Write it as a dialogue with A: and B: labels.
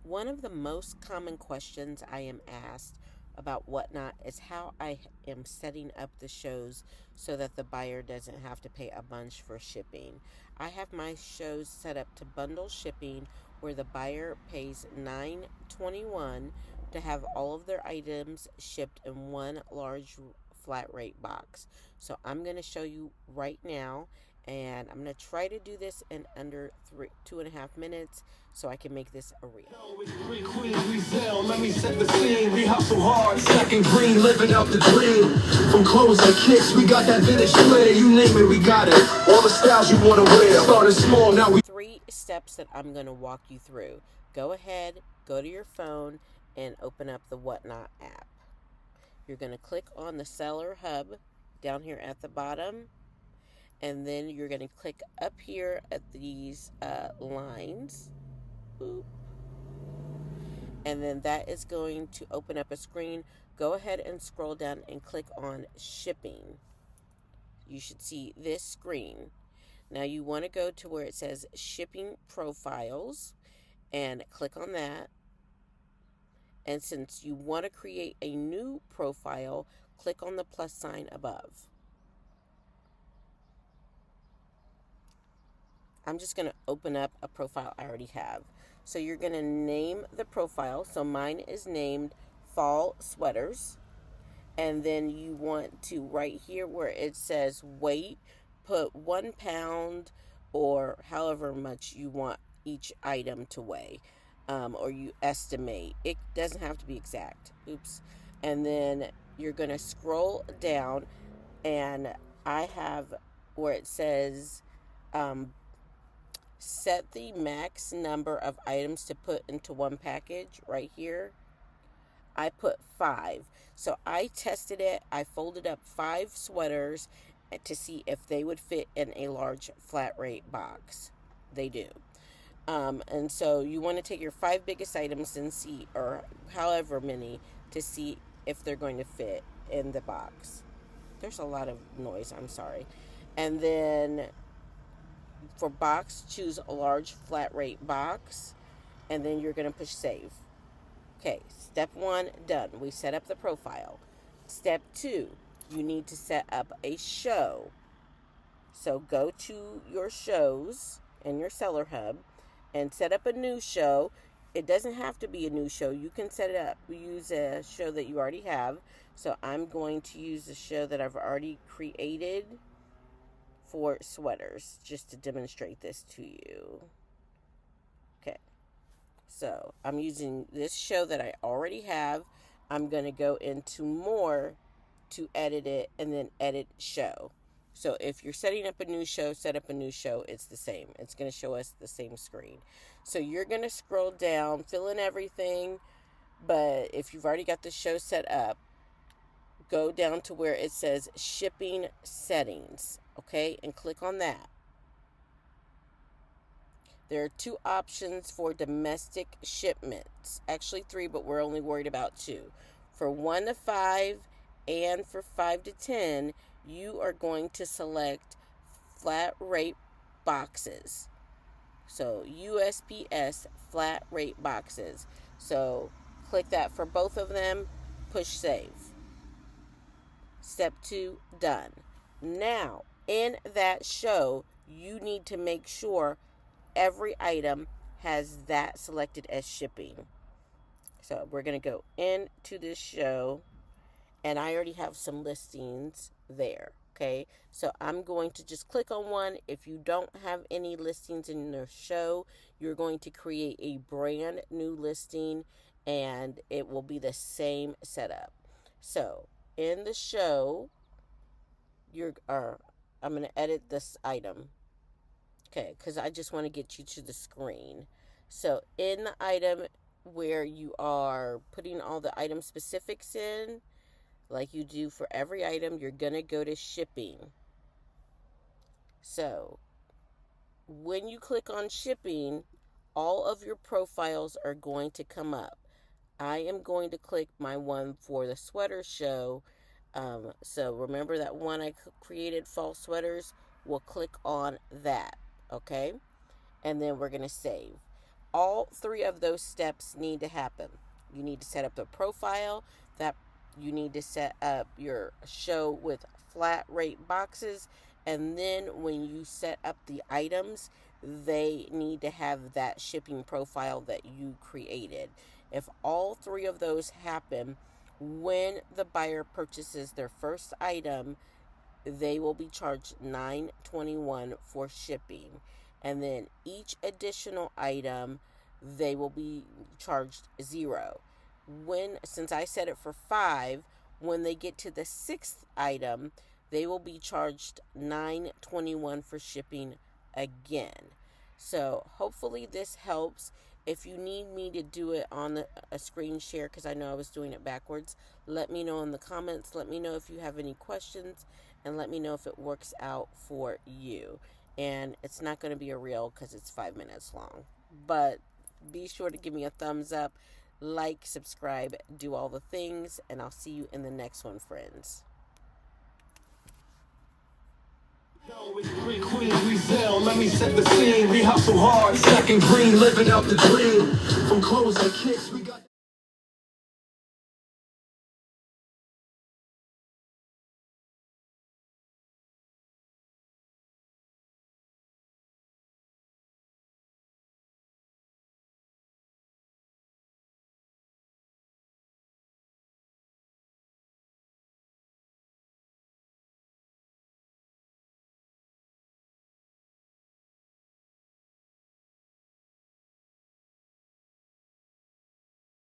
A: One of the most common questions I am asked about Whatnot is how I am setting up the shows so that the buyer doesn't have to pay a bunch for shipping. I have my shows set up to bundle shipping where the buyer pays $9.21 to have all of their items shipped in one large flat rate box. So I'm going to show you right now, and I'm going to try to do this in under 2.5 minutes so I can make this a reel.
B: Three queens, Resell, let me set the scene. We hustle hard, stacking green, living out the dream. From clothes and kicks, we got that vintage flair. You name it, we got it. All the styles you wanna wear. Started small, now we
A: 3 steps that I'm going to walk you through. Go ahead, go to your phone, and open up the Whatnot app. You're going to click on the Seller Hub down here at the bottom, and then you're going to click up here at these lines. Boop. And then that is going to open up a screen. Go ahead and scroll down and click on shipping. You should see this screen. Now you want to go to where it says shipping profiles and click on that. And since you want to create a new profile, click on the plus sign above. I'm just going to open up a profile I already have. So you're going to name the profile. So mine is named Fall Sweaters. And then you want to, right here where it says weight, put 1 pound or however much you want each item to weigh, or you estimate. It doesn't have to be exact. Oops. And then you're going to scroll down, and I have where it says set the max number of items to put into one package right here. I put 5. So I tested it. I folded up 5 sweaters to see if they would fit in a large flat rate box. They do. And so you want to take your 5 biggest items and see, or however many, to see if they're going to fit in the box. There's a lot of noise. I'm sorry. And then for box, choose a large flat rate box. And then you're going to push save. Okay, step 1, done. We set up the profile. Step 2, you need to set up a show. So go to your shows in your Seller Hub and set up a new show. It doesn't have to be a new show. You can set it up. Use a show that you already have. So I'm going to use the show that I've already created for sweaters just to demonstrate this to you. Okay. So I'm using this show that I already have. I'm going to go into more to edit it and then edit show. So if you're setting up a new show, set up a new show. It's the same. It's going to show us the same screen. So you're going to scroll down, fill in everything. But if you've already got the show set up, go down to where it says shipping settings. Okay, and click on that. There are 2 options for domestic shipments. Actually 3, but we're only worried about 2. For 1 to 5 and for 5 to 10, you are going to select flat rate boxes. So USPS flat rate boxes. So click that for both of them, push save. Step 2, done. Now, in that show, you need to make sure every item has that selected as shipping. So we're going to go into this show, and I already have some listings there. Okay, so I'm going to just click on one. If you don't have any listings in the show, you're going to create a brand new listing, and it will be the same setup. So in the show, I'm going to edit this item. Okay, because I just want to get you to the screen. So in the item where you are putting all the item specifics in, like you do for every item, you're going to go to shipping. So when you click on shipping, all of your profiles are going to come up. I am going to click my one for the sweater show. So remember that one I created, fall sweaters? We'll click on that. Okay, and then we're going to save. All three of those steps need to happen. You need to set up the profile, that you need to set up your show with flat rate boxes, and then when you set up the items, they need to have that shipping profile that you created. If all three of those happen, when the buyer purchases their first item, they will be charged $9.21 for shipping, and then each additional item they will be charged 0. Since I set it for 5, when they get to the 6th item, they will be charged $9.21 for shipping again. So hopefully this helps. If you need me to do it on a screen share, because I know I was doing it backwards, let me know in the comments. Let me know if you have any questions, and let me know if it works out for you. And it's not going to be a reel because it's 5 minutes long. But be sure to give me a thumbs up, like, subscribe, do all the things, and I'll see you in the next one, friends.
B: Queen, we sell, let me set the scene. We hustle hard, second green, living out the dream. From clothes and kicks,